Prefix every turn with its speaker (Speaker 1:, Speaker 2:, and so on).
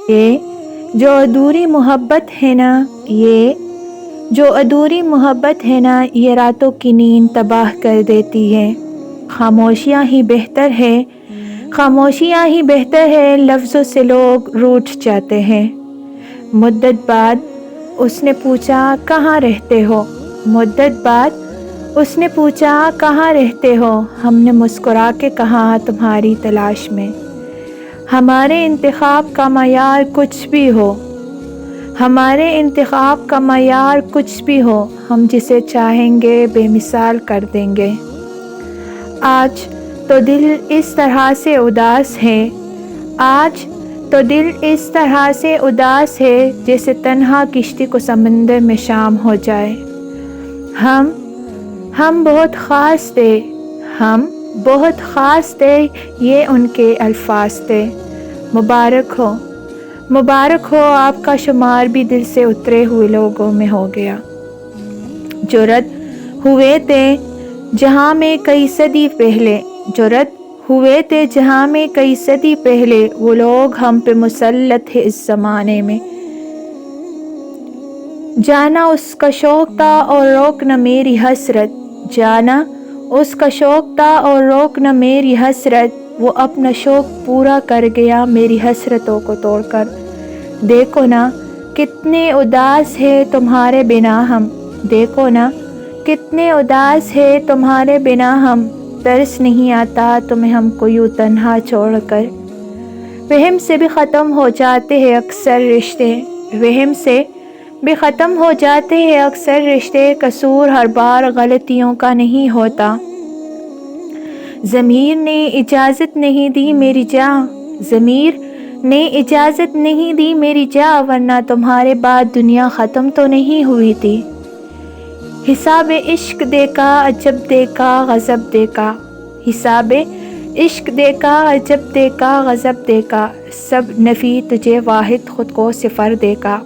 Speaker 1: یہ جو ادھوری محبت ہے نا، یہ جو ادھوری محبت ہے نا، یہ راتوں کی نیند تباہ کر دیتی ہے۔ خاموشیاں ہی بہتر ہے، خاموشیاں ہی بہتر ہے، لفظوں سے لوگ روٹھ جاتے ہیں۔ مدت بعد اس نے پوچھا کہاں رہتے ہو؟ مدت بعد اس نے پوچھا کہاں رہتے ہو؟ ہم نے مسکرا کے کہا تمہاری تلاش میں۔ ہمارے انتخاب کا معیار کچھ بھی ہو، ہمارے انتخاب کا معیار کچھ بھی ہو، ہم جسے چاہیں گے بے مثال کر دیں گے۔ آج تو دل اس طرح سے اداس ہے، آج تو دل اس طرح سے اداس ہے جیسے تنہا کشتی کو سمندر میں شام ہو جائے۔ ہم بہت خاص تھے، ہم بہت خاص تھے، یہ ان کے الفاظ تھے۔ مبارک ہو، مبارک ہو، آپ کا شمار بھی دل سے اترے ہوئے لوگوں میں ہو گیا۔ جرأت ہوئے تھے جہاں میں کئی صدی پہلے، جرأت ہوئے تھے جہاں میں کئی صدی پہلے، وہ لوگ ہم پہ مسلط ہے اس زمانے میں۔ جانا اس کا شوق تھا اور روک نہ میری حسرت، جانا اس کا شوق تھا اور روک نہ میری حسرت، وہ اپنا شوق پورا کر گیا میری حسرتوں کو توڑ کر۔ دیکھو نا کتنے اداس ہے تمہارے بنا ہم، دیکھو نا کتنے اداس ہے تمہارے بنا ہم، ترس نہیں آتا تمہیں ہم کو یوں تنہا چھوڑ کر۔ وہم سے بھی ختم ہو جاتے ہیں اکثر رشتے، وہم سے بھی ختم ہو جاتے ہیں اکثر رشتے، قصور ہر بار غلطیوں کا نہیں ہوتا۔ ضمیر نے اجازت نہیں دی میری جاں، ضمیر نے اجازت نہیں دی میری جاں، ورنہ تمہارے بعد دنیا ختم تو نہیں ہوئی تھی۔ حساب عشق دیکھا عجب دیکھا غضب دیکھا، حساب عشق دیکھا عجب دیکھا غضب دیکھا، سب نفی تجھے واحد خود کو صفر دیکھا۔